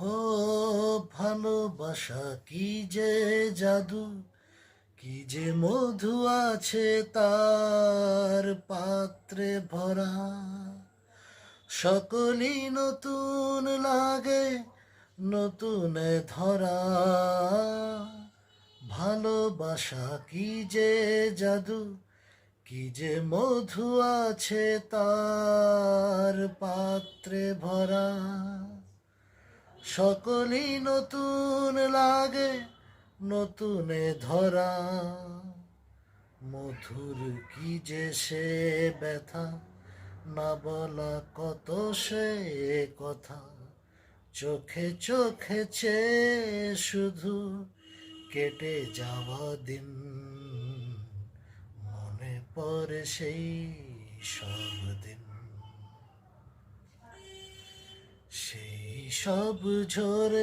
হো ভালোবাসা কি যে জাদু, কি যে মধু আছে তার পাত্রে ভরা। সকলই নতুন লাগে নতুনে ধরা। ভালোবাসা কি যে জাদু, কি যে মধু আছে তার পাত্রে ভরা। সকলই নতুন লাগে নতুনে ধরা। মধুর কি যে সে ব্যথা, না বলা কত সে কথা। চোখে চোখে চেয়ে শুধু কেটে যাওয়া দিন, মনে পড়ে সেই সব দিন। সেই সব ঝরে